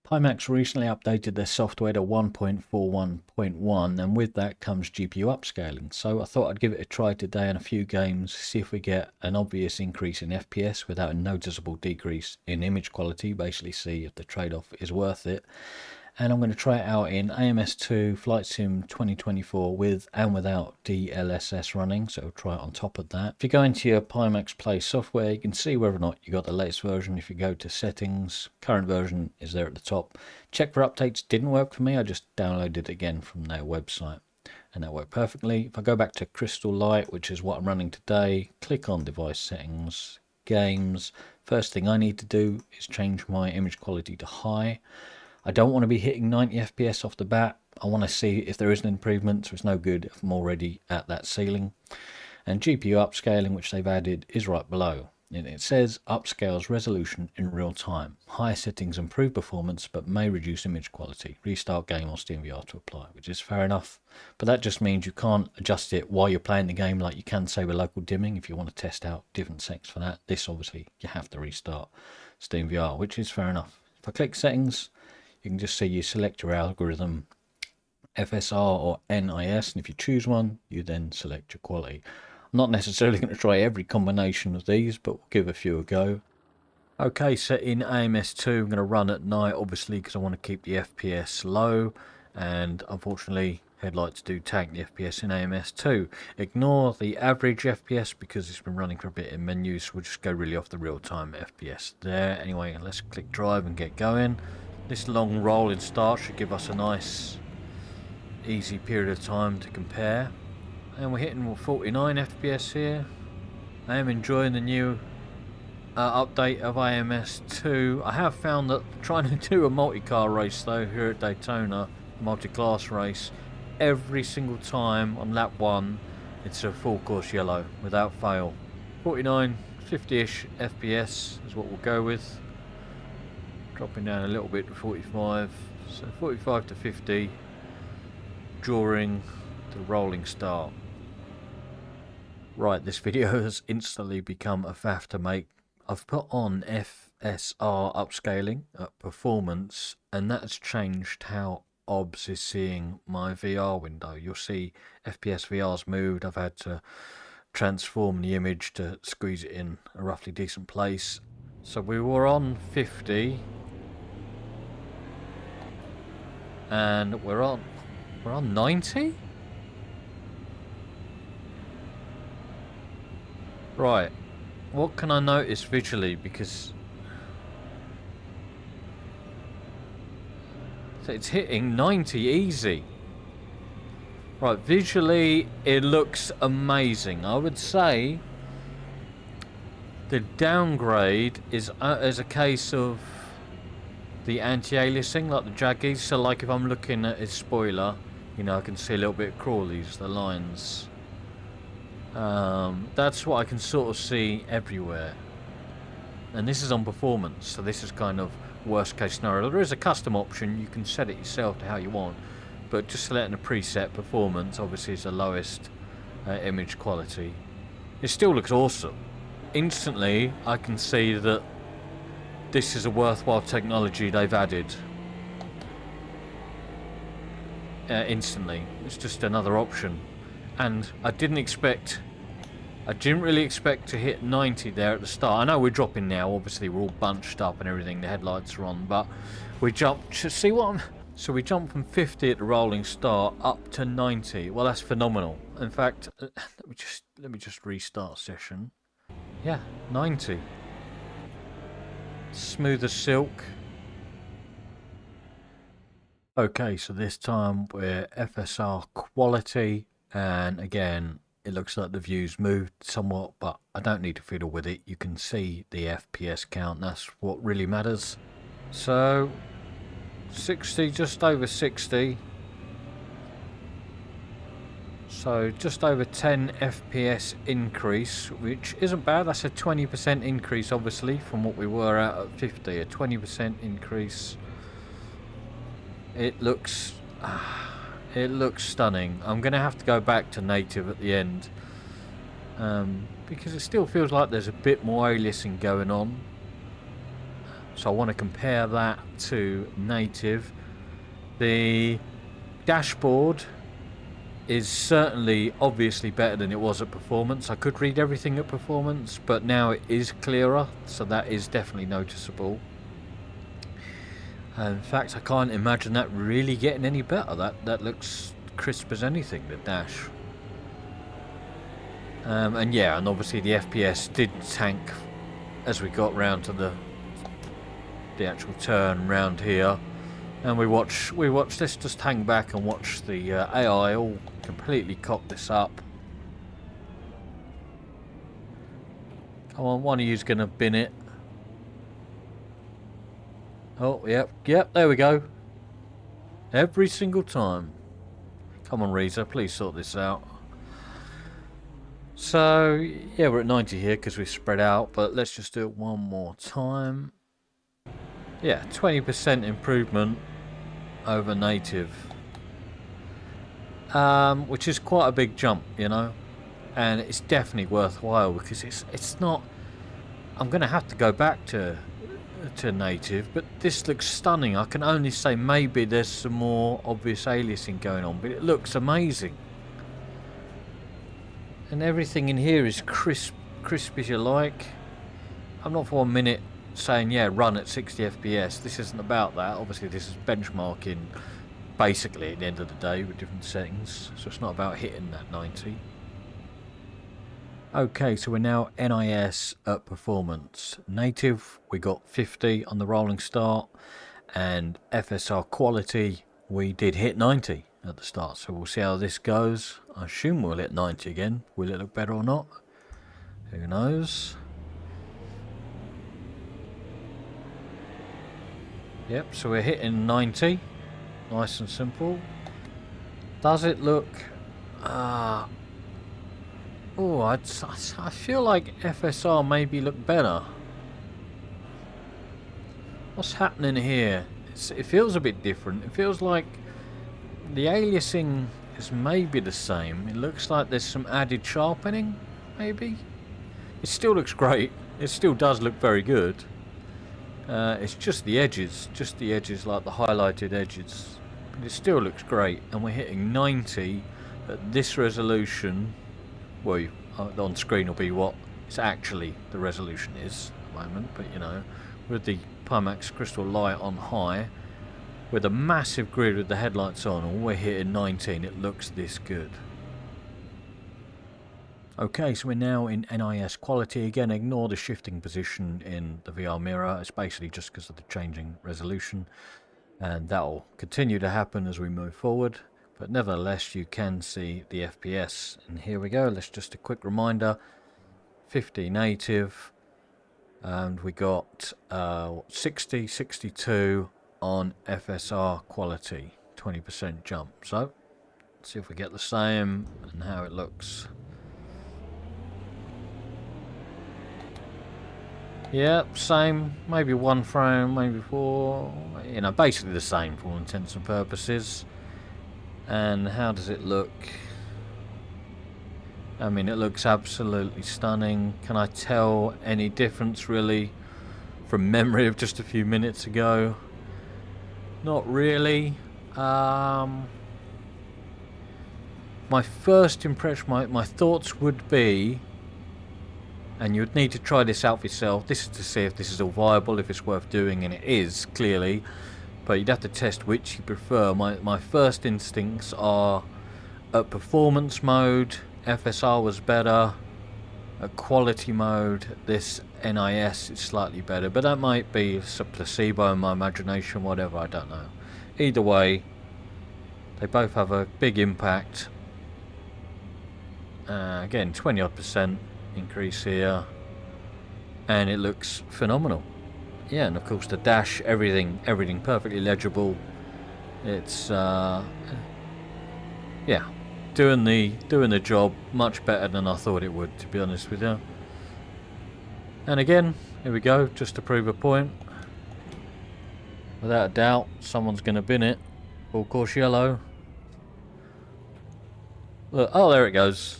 Pimax recently updated their software to 1.41.1 and with that comes GPU upscaling. So I thought I'd give it a try today in a few games, see if we get an obvious increase in FPS without a noticeable decrease in image quality, basically see if the trade-off is worth it. And I'm going to try it out in AMS2 Flight Sim 2024 with and without DLSS running, so try it on top of that. If you go into your Pimax Play software, you can see whether or not you got the latest version. If you go to settings, current version is there at the top. Check for updates didn't work for me, I just downloaded it again from their website and that worked perfectly. If I go back to Crystal Light, which is what I'm running today, click on device settings, games. First thing I need to do is change my image quality to high. I don't want to be hitting 90 FPS off the bat. I want to see if there is an improvement, so it's no good if I'm already at that ceiling. And GPU upscaling, which they've added, is right below. And it says upscales resolution in real time. Higher settings improve performance, but may reduce image quality. Restart game or SteamVR to apply, which is fair enough. But that just means you can't adjust it while you're playing the game like you can, say, with local dimming if you want to test out different settings for that. This, obviously, you have to restart SteamVR, which is fair enough. If I click settings, you can just see you select your algorithm, FSR or NIS, and if you choose one, you then select your quality. I'm not necessarily going to try every combination of these, but we'll give a few a go. Okay, set in AMS2, I'm going to run at night, obviously, because I want to keep the FPS low, and unfortunately, headlights do tank the FPS in AMS2. Ignore the average FPS because it's been running for a bit in menus, so we'll just go really off the real-time FPS there. Anyway, let's click drive and get going. This long rolling start should give us a nice easy period of time to compare. And we're hitting 49 FPS here. I am enjoying the new update of AMS2. I have found that trying to do a multi-car race though here at Daytona, multi-class race, every single time on lap 1 it's a full course yellow without fail. 49, 50-ish FPS is what we'll go with. Dropping down a little bit to 45, so 45 to 50 during the rolling start. Right, this video has instantly become a faff to make. I've put on FSR upscaling at performance, and that's changed how OBS is seeing my VR window. You'll see FPS VR's moved. I've had to transform the image to squeeze it in a roughly decent place. So we were on 50. And we're on 90? Right. What can I notice visually? Because so it's hitting 90 easy. Right, visually it looks amazing. I would say the downgrade is as a case of the anti-aliasing, like the jaggies. So like if I'm looking at his spoiler, you know, I can see a little bit of crawlies, the lines. That's what I can sort of see everywhere. And this is on performance, so this is kind of worst case scenario. There is a custom option, you can set it yourself to how you want, but just selecting a preset performance obviously is the lowest image quality. It still looks awesome. Instantly I can see that this is a worthwhile technology they've added. Instantly. It's just another option. And I didn't really expect to hit 90 there at the start. I know we're dropping now, obviously we're all bunched up and everything, the headlights are on, but we jumped, see what I'm... So we jumped from 50 at the rolling start up to 90. Well, that's phenomenal. In fact, let me just restart session. Yeah, 90. Smooth as silk. Okay, so this time we're FSR quality, and again it looks like the view's moved somewhat, but I don't need to fiddle with it. You can see the FPS count, that's what really matters. So 60, just over 60. So just over 10 FPS increase, which isn't bad. That's a 20% increase obviously from what we were at 50, a 20% increase. It looks stunning. I'm gonna have to go back to native at the end because it still feels like there's a bit more aliasing going on. So I want to compare that to native. The dashboard is certainly obviously better than it was at performance. I could read everything at performance, but now it is clearer, so that is definitely noticeable. In fact, I can't imagine that really getting any better. That looks crisp as anything, the dash. And yeah, and obviously the FPS did tank as we got round to the actual turn round here. And we watch this, just hang back and watch the AI all completely cock this up. Come on, one of you's gonna bin it. Oh, yep, there we go. Every single time. Come on, Reza, please sort this out. So, yeah, we're at 90 here because we spread out, but let's just do it one more time. Yeah, 20% improvement over native. Which is quite a big jump, you know. And it's definitely worthwhile because it's not... I'm going to have to go back to native, but this looks stunning. I can only say maybe there's some more obvious aliasing going on, but it looks amazing. And everything in here is crisp as you like. I'm not for 1 minute saying, yeah, run at 60 FPS. This isn't about that. Obviously, this is benchmarking basically at the end of the day with different settings. So it's not about hitting that 90. Okay, so we're now NIS at performance. Native, we got 50 on the rolling start. And FSR quality, we did hit 90 at the start. So we'll see how this goes. I assume we'll hit 90 again. Will it look better or not? Who knows? Yep, so we're hitting 90. Nice and simple. Does it look... oh, I feel like FSR maybe look better. What's happening here? It feels a bit different. It feels like the aliasing is maybe the same. It looks like there's some added sharpening, maybe. It still looks great. It still does look very good. It's just the edges, like the highlighted edges. But it still looks great, and we're hitting 90 at this resolution. Well, on screen will be what it's actually the resolution is at the moment, but you know, with the Pimax crystal light on high, with a massive grid with the headlights on, and we're hitting 19. It looks this good. Okay, so we're now in NIS quality. Again, ignore the shifting position in the VR mirror. It's basically just because of the changing resolution. And that'll continue to happen as we move forward. But nevertheless, you can see the FPS. And here we go. Let's just a quick reminder. 50 native. And we got 60, 62 on FSR quality. 20% jump. So, let's see if we get the same and how it looks. Yep, same, maybe 1 frame, maybe 4, you know, basically the same for all intents and purposes. And how does it look? I mean, it looks absolutely stunning. Can I tell any difference really from memory of just a few minutes ago? Not really. My first impression, my thoughts would be, and you would need to try this out for yourself. This is to see if this is all viable, if it's worth doing, and it is, clearly. But you'd have to test which you prefer. My first instincts are at performance mode, FSR was better. At quality mode, this NIS is slightly better. But that might be a placebo in my imagination, whatever, I don't know. Either way, they both have a big impact. Again, 20 odd % increase here, and it looks phenomenal. Yeah, and of course the dash, everything perfectly legible. It's yeah, doing the job much better than I thought it would, to be honest with you. And again, here we go, just to prove a point. Without a doubt, someone's going to bin it. Full course yellow. Look, oh, there it goes.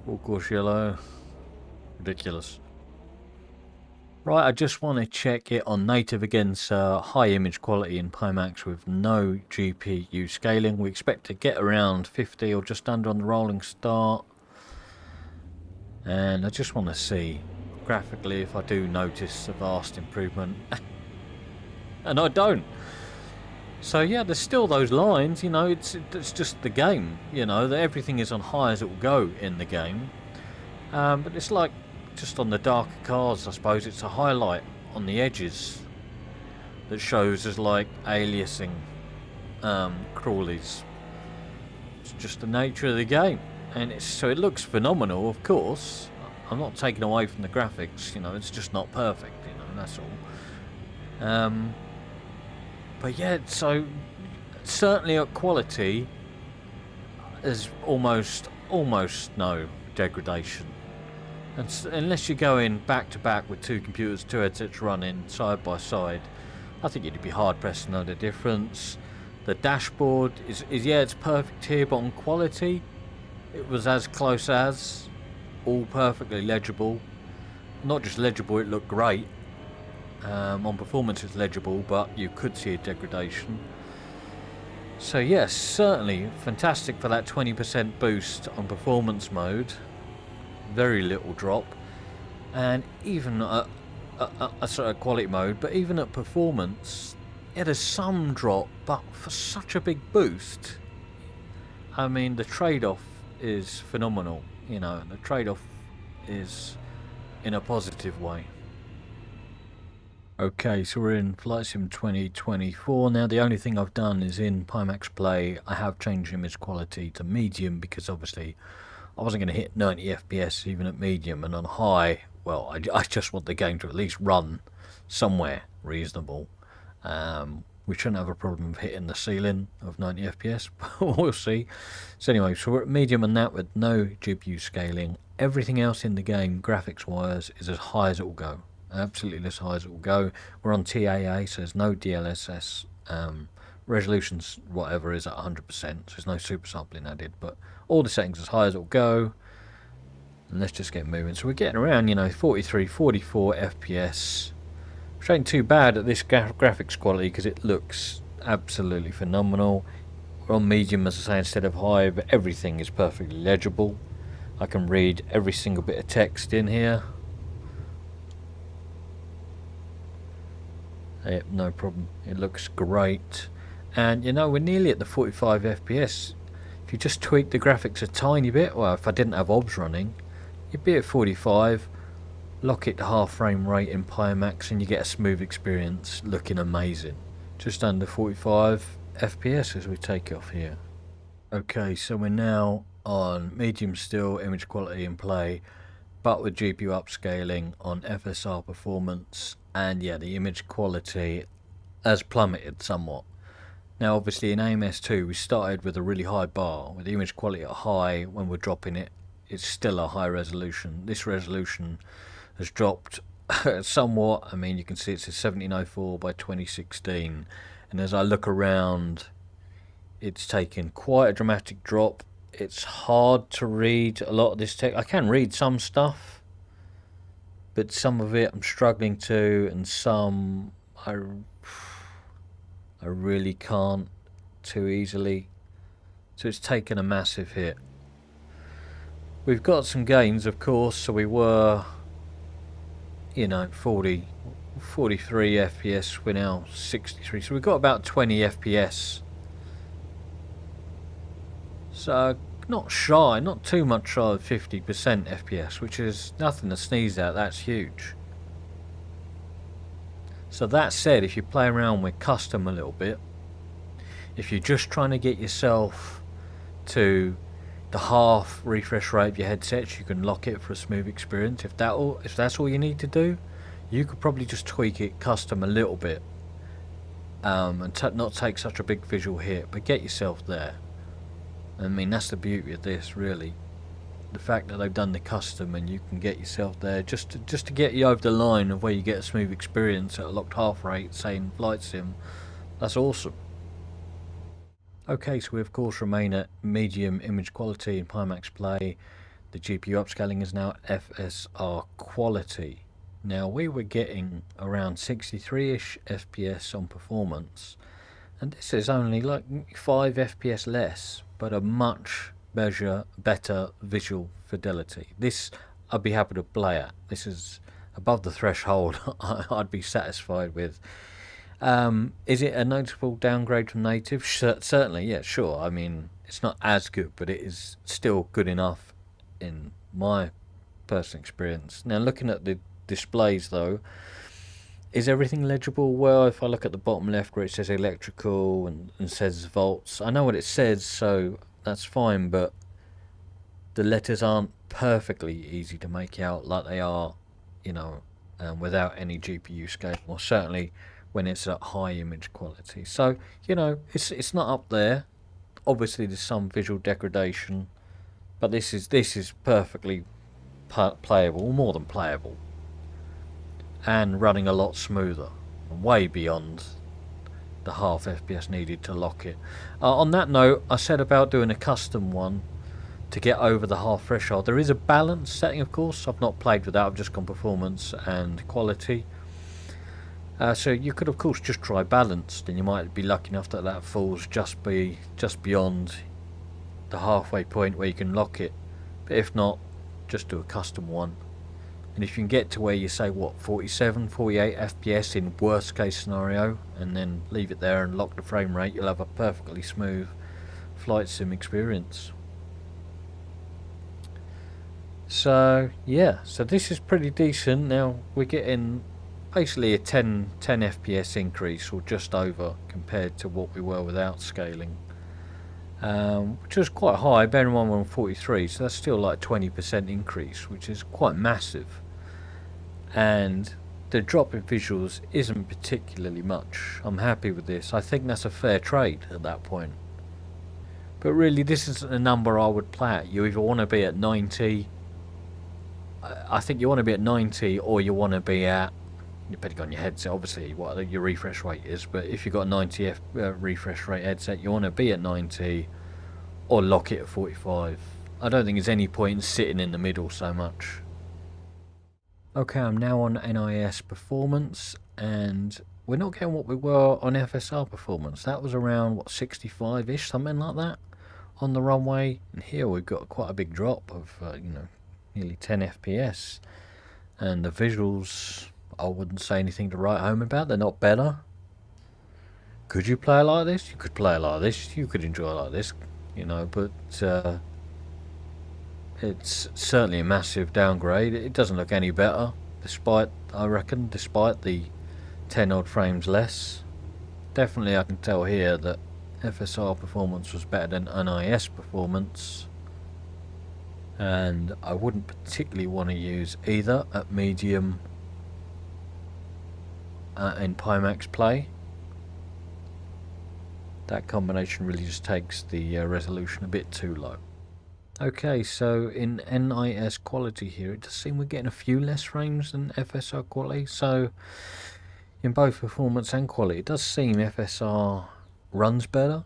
Full course yellow. Ridiculous. Right, I just want to check it on native against high image quality in Pimax with no GPU scaling. We expect to get around 50 or just under on the rolling start. And I just want to see graphically if I do notice a vast improvement. And I don't. So yeah, there's still those lines, you know, it's just the game, you know, that everything is on high as it will go in the game. But it's like just on the darker cars, I suppose it's a highlight on the edges that shows as like aliasing crawlies. It's just the nature of the game, and so it looks phenomenal. Of course, I'm not taking away from the graphics. You know, it's just not perfect. You know, that's all. But yeah, so certainly at quality, there's almost no degradation. And unless you're going back to back with two computers, two headsets running side by side, I think you'd be hard pressed to know the difference. The dashboard is yeah, it's perfect here, but on quality, it was as close as, all perfectly legible. Not just legible, it looked great. On performance it's legible, but you could see a degradation. So yes, certainly fantastic for that 20% boost on performance mode. Very little drop, and even a sort of quality mode, but even at performance, yeah, there's some drop, but for such a big boost, I mean, the trade-off is phenomenal. You know, the trade-off is in a positive way. Okay, so we're in Flight Sim 2024 now. The only thing I've done is in Pimax Play, I have changed image quality to medium because obviously I wasn't going to hit 90 FPS even at medium, and on high, well, I just want the game to at least run somewhere reasonable. We shouldn't have a problem of hitting the ceiling of 90 FPS, but we'll see. So anyway, so we're at medium and that with no GPU scaling. Everything else in the game, graphics-wise, is as high as it will go. Absolutely as high as it will go. We're on TAA, so there's no DLSS. Resolutions, whatever, is at 100%, so there's no super sampling added, but all the settings as high as it'll go. And let's just get moving. So we're getting around, you know, 43, 44 FPS. Which ain't too bad at this graphics quality because it looks absolutely phenomenal. We're on medium, as I say, instead of high, but everything is perfectly legible. I can read every single bit of text in here. Yep, no problem. It looks great. And you know, we're nearly at the 45 FPS. If you just tweak the graphics a tiny bit, well, if I didn't have OBS running, you'd be at 45, lock it to half frame rate in Pimax, and you get a smooth experience looking amazing. Just under 45 FPS as we take off here. Okay, so we're now on medium still, image quality in play, but with GPU upscaling on FSR performance, and yeah, the image quality has plummeted somewhat. Now obviously in AMS2 we started with a really high bar, with the image quality at high. When we're dropping it, it's still a high resolution. This resolution has dropped somewhat. I mean, you can see it's a 1704 by 2016, and as I look around, it's taken quite a dramatic drop. It's hard to read a lot of this text. I can read some stuff, but some of it I'm struggling to, and some I really can't too easily. So it's taken a massive hit. We've got some gains, of course, so we were, you know, 43 FPS, we're now 63, so we've got about 20 FPS. So not shy, not too much shy of 50% FPS, which is nothing to sneeze at. That's huge. So that said, if you play around with custom a little bit, if you're just trying to get yourself to the half refresh rate of your headsets, you can lock it for a smooth experience. If that's all you need to do, you could probably just tweak it custom a little bit, and not take such a big visual hit, but get yourself there. I mean, that's the beauty of this, really. The fact that they've done the custom and you can get yourself there just to get you over the line of where you get a smooth experience at a locked half rate, say in Flight Sim. That's awesome. Okay, so we of course remain at medium image quality in Pimax Play. The GPU upscaling is now FSR quality. Now we were getting around 63-ish FPS on performance, and this is only like 5 FPS less, but a much better visual fidelity. This I'd be happy to play at. This is above the threshold I'd be satisfied with. Is it a noticeable downgrade from native? Certainly, yeah, sure. I mean, it's not as good, but it is still good enough in my personal experience. Now, looking at the displays though, is everything legible? Well, if I look at the bottom left where it says electrical and says volts, I know what it says, so that's fine, but the letters aren't perfectly easy to make out like they are, you know, without any GPU scaling, or certainly when it's at high image quality. So, you know, it's not up there. Obviously there's some visual degradation, but this is perfectly playable, more than playable, and running a lot smoother, way beyond the half FPS needed to lock it. On that note, I said about doing a custom one to get over the half threshold. There is a balance setting, of course. I've not played with that, I've just gone performance and quality. So you could of course just try balanced, and you might be lucky enough that that falls just beyond the halfway point where you can lock it. But if not, just do a custom one. And if you can get to where you say, what, 47, 48 FPS in worst case scenario, and then leave it there and lock the frame rate, you'll have a perfectly smooth flight sim experience. So yeah, so this is pretty decent. Now we're getting basically a 10 FPS increase, or just over, compared to what we were without scaling, which was quite high. Bear in mind we're on 43, so that's still like 20% increase, which is quite massive. And the drop in visuals isn't particularly much. I'm happy with this. I think that's a fair trade at that point. But really, this isn't a number I would play at. You either want to be at 90, I think you want to be at 90, or you want to be at, depending on your headset, obviously, what your refresh rate is. But if you've got a 90 refresh rate headset, you want to be at 90, or lock it at 45. I don't think there's any point in sitting in the middle so much. Okay, I'm now on NIS performance, and we're not getting what we were on FSR performance. That was around, what, 65-ish, something like that, on the runway. And here we've got quite a big drop of, you know, nearly 10 FPS. And the visuals, I wouldn't say anything to write home about. They're not better. Could you play it like this? You could play it like this. You could enjoy it like this, you know, but it's certainly a massive downgrade. It doesn't look any better, despite the 10 odd frames less. Definitely I can tell here that FSR performance was better than NIS performance, and I wouldn't particularly want to use either at medium in Pimax play. That combination really just takes the resolution a bit too low. Okay, so in NIS quality here, it does seem we're getting a few less frames than FSR quality. So in both performance and quality, it does seem FSR runs better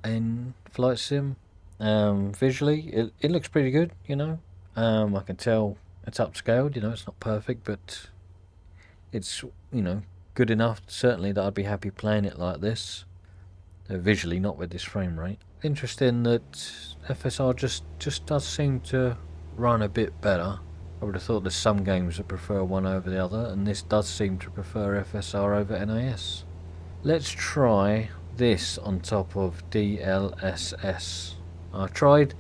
in flight sim. Visually, it looks pretty good, you know. I can tell it's upscaled, you know, it's not perfect, but it's, you know, good enough, certainly, that I'd be happy playing it like this. Visually, not with this frame rate. Interesting that FSR just does seem to run a bit better. I would have thought there's some games that prefer one over the other, and this does seem to prefer FSR over NIS. Let's try this on top of DLSS. I tried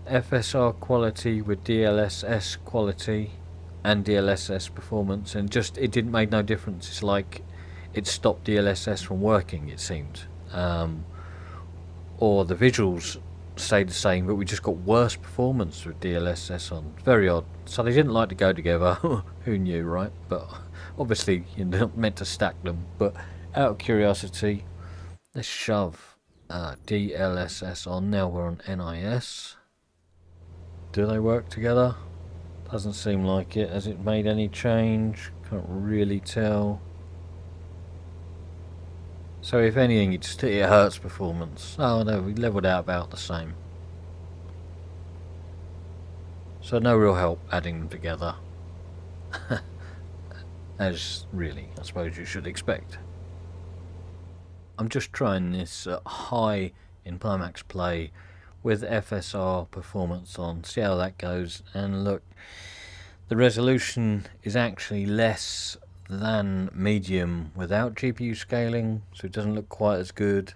FSR quality with DLSS quality and DLSS performance, and just it didn't make no difference. It's like it stopped DLSS from working, it seemed. Or the visuals stayed the same, but we just got worse performance with DLSS on. Very odd. So they didn't like to go together. Who knew, right? But obviously you're not meant to stack them. But out of curiosity, let's shove DLSS on. Now we're on NIS. Do they work together? Doesn't seem like it. Has it made any change? Can't really tell. So if anything, it hurts performance. Oh no, we leveled out about the same. So no real help adding them together. as really I suppose you should expect. I'm just trying this high in Pimax play with FSR performance on, see how that goes, and look, the resolution is actually less than medium without GPU scaling, so it doesn't look quite as good,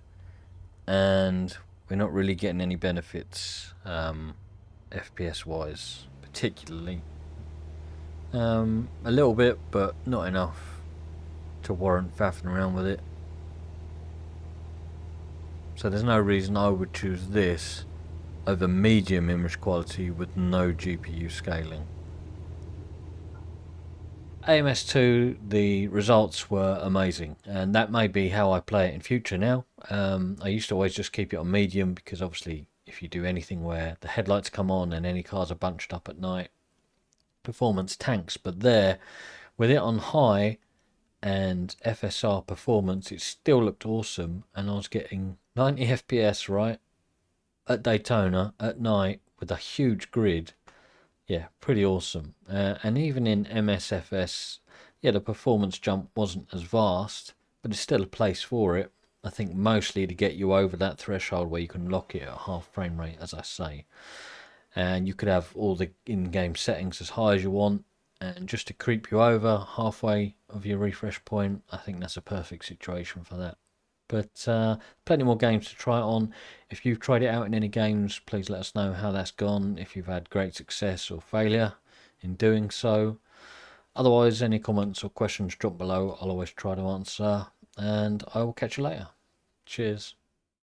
and we're not really getting any benefits FPS wise particularly. A little bit, but not enough to warrant faffing around with it. So there's no reason I would choose this over medium image quality with no GPU scaling. AMS2, the results were amazing, and that may be how I play it in future now. I used to always just keep it on medium because obviously if you do anything where the headlights come on and any cars are bunched up at night, performance tanks. But there, with it on high and FSR performance, it still looked awesome, and I was getting 90 FPS right at Daytona at night with a huge grid. Yeah, pretty awesome. And even in MSFS, yeah, the performance jump wasn't as vast, but it's still a place for it. I think mostly to get you over that threshold where you can lock it at half frame rate, as I say. And you could have all the in-game settings as high as you want, and just to creep you over halfway of your refresh point, I think that's a perfect situation for that. But plenty more games to try it on. If you've tried it out in any games, please let us know how that's gone, if you've had great success or failure in doing so. Otherwise, any comments or questions drop below. I'll always try to answer, and I will catch you later. Cheers.